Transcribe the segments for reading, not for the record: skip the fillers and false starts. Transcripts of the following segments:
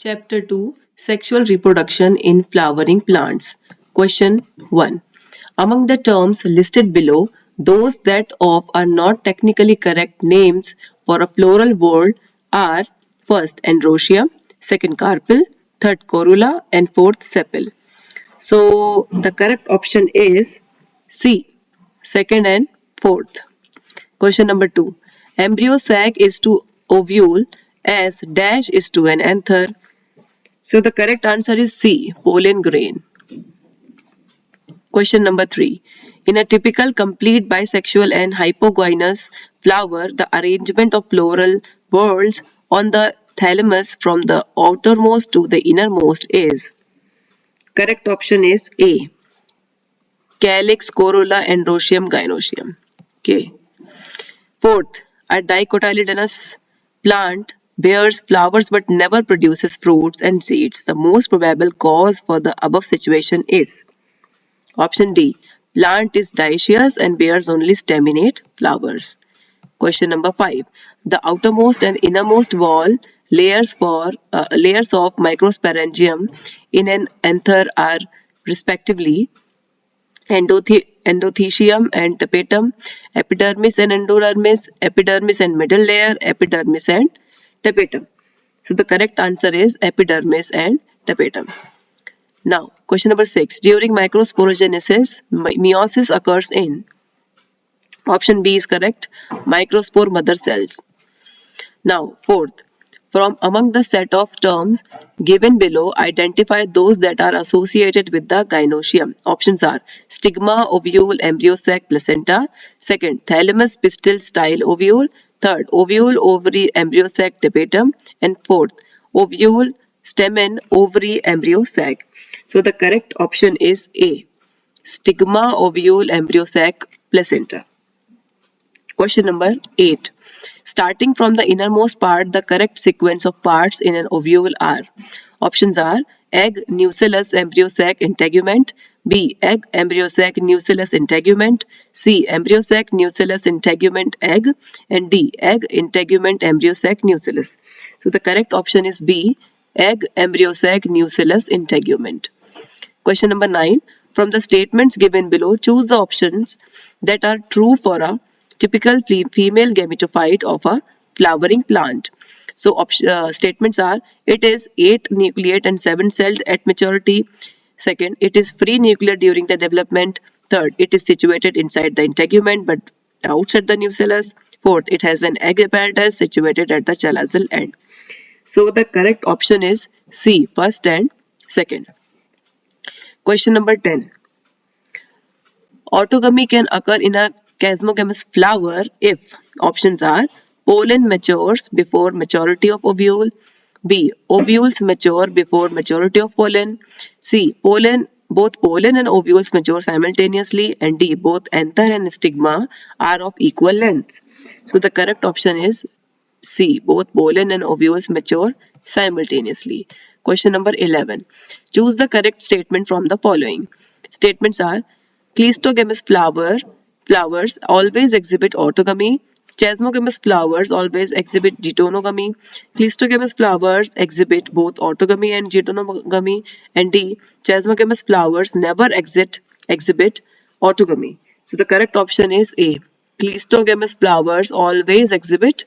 Chapter 2 Sexual Reproduction in Flowering Plants. Question 1. Among the terms listed below, those that of are not technically correct names for a plural word are first androsia, second carpel, third corolla, and fourth sepal. So the correct option is C, second and fourth. Question number 2. Embryo sac is to ovule as dash is to an anther. So the correct answer is C, pollen grain. Question number 3. In a typical complete bisexual and hypogynous flower, the arrangement of floral whorls on the thalamus from the outermost to the innermost is. Correct option is A, calyx, corolla, androecium, gynoecium. Okay. Fourth, a dicotyledonous plant bears flowers but never produces fruits and seeds. The most probable cause for the above situation is option D. Plant is dioecious and bears only staminate flowers. Question number 5. The outermost and innermost wall layers of microsporangium in an anther are respectively endothecium and tapetum, epidermis and endodermis, epidermis and middle layer, epidermis and tapetum. So the correct answer is epidermis and tapetum. Now, question number 6. During microsporogenesis, meiosis occurs in. Option B is correct. Microspore mother cells. Now, fourth. From among the set of terms given below, identify those that are associated with the gynoecium. Options are stigma, ovule, embryo sac, placenta. Second, thalamus, pistil, style, ovule. Third, ovule, ovary, embryo sac, tapetum. And fourth, ovule, stamen, ovary, embryo sac. So the correct option is A, stigma, ovule, embryo sac, placenta. Question number 8. Starting from the innermost part, the correct sequence of parts in an ovule are. Options are egg, nucellus, embryo sac, integument. B. Egg, embryo sac, nucellus, integument. C. Embryo sac, nucellus, integument, egg. And D. Egg, integument, embryo sac, nucellus. So the correct option is B. Egg, embryo sac, nucellus, integument. Question number 9. From the statements given below, choose the options that are true for a typical female gametophyte of a flowering plant. So statements are: it is 8 nucleate and 7 celled at maturity. Second, it is free nuclear during the development. Third, it is situated inside the integument but outside the nucellus. Fourth, it has an egg apparatus situated at the chalazal end. So the correct option is C, first and second. Question number 10. Autogamy can occur in a chasmogamous flower if options are pollen matures before maturity of ovule, B. Ovules mature before maturity of pollen, C. Both pollen and ovules mature simultaneously, and D. Both anther and stigma are of equal length. So the correct option is C. Both pollen and ovules mature simultaneously. Question number 11. Choose the correct statement from the following. Statements are: Cleistogamous flowers always exhibit autogamy. Chasmogamous flowers always exhibit ditonogamy. Cleistogamous flowers exhibit both autogamy and ditonogamy. And D. Chasmogamous flowers never exhibit autogamy. So the correct option is A. Cleistogamous flowers always exhibit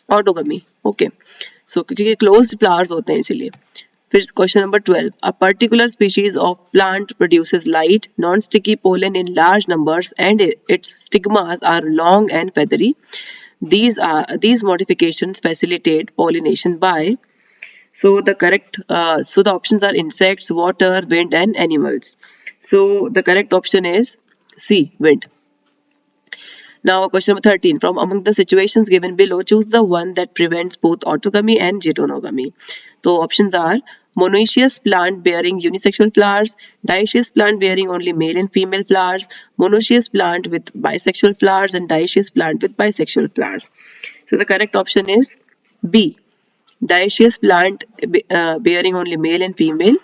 autogamy. Okay. So क्योंकि closed flowers होते हैं इसीलिए. फिर question number 12. A particular species of plant produces light, non-sticky pollen in large numbers and its stigmas are long and feathery. These modifications facilitate pollination by. So the options are insects, water, wind, and animals. So the correct option is C, wind. Now question number 13. From among the situations given below, choose the one that prevents both autogamy and ditonogamy. So options are monoecious plant bearing unisexual flowers, dioecious plant bearing only male and female flowers, monoecious plant with bisexual flowers, and dioecious plant with bisexual flowers. So the correct option is B. Dioecious plant bearing only male and female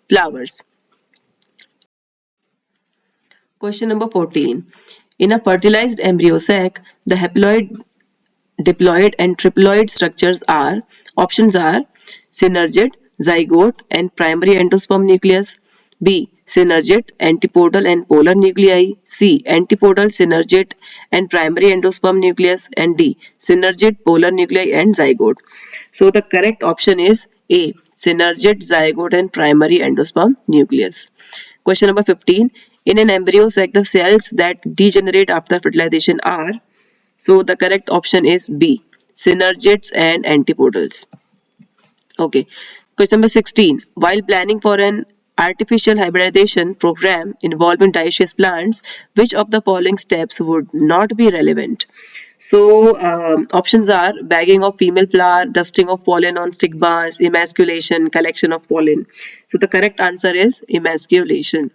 flowers. Question number 14. In a fertilized embryo sac, the haploid, diploid and triploid structures are. Options are synergid, zygote and primary endosperm nucleus. B. Synergid, antipodal and polar nuclei. C. Antipodal, synergid and primary endosperm nucleus. And D. Synergid, polar nuclei and zygote. So the correct option is A. Synergid, zygote and primary endosperm nucleus. Question number 15. In an embryo sac, the cells that degenerate after fertilization are. So the correct option is B. Synergids and antipodals. Okay. Question number 16. While planning for an artificial hybridization program involving dioecious plants, which of the following steps would not be relevant? So options are bagging of female flower, dusting of pollen on stigmas, emasculation, collection of pollen. So the correct answer is emasculation.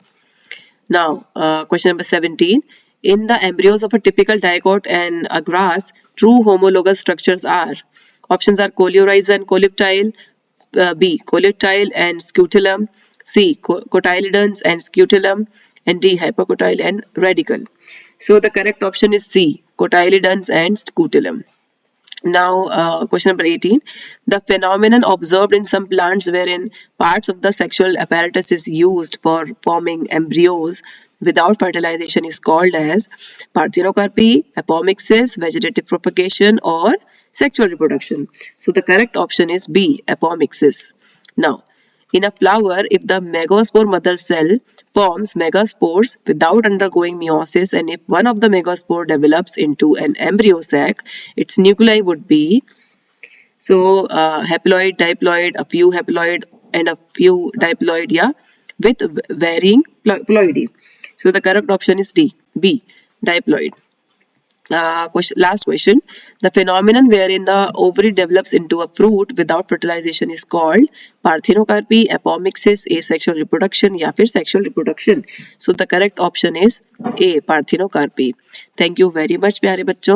Now, question number 17. In the embryos of a typical dicot and a grass, true homologous structures are. Options are coleorhiza and coleoptile, B. Coleoptile and scutellum, C. Cotyledons and scutellum, and D. Hypocotyle and radicle. So the correct option is C. Cotyledons and scutellum. Now, question number 18. The phenomenon observed in some plants wherein parts of the sexual apparatus is used for forming embryos without fertilization is called as parthenocarpy, apomixis, vegetative propagation, or sexual reproduction. So the correct option is B. Apomixis. Now, in a flower, if the megaspore mother cell forms megaspores without undergoing meiosis, and if one of the megaspore develops into an embryo sac, its nuclei would be haploid, diploid, a few haploid and a few diploid, yeah, with varying ploidy. So the correct option is D, B, diploid. Last question. The phenomenon wherein the ovary develops into a fruit without fertilization is called parthenocarpy, apomixis, asexual reproduction या फिर sexual reproduction. So the correct option is A, parthenocarpy. Thank you very much प्यारे बच्चों.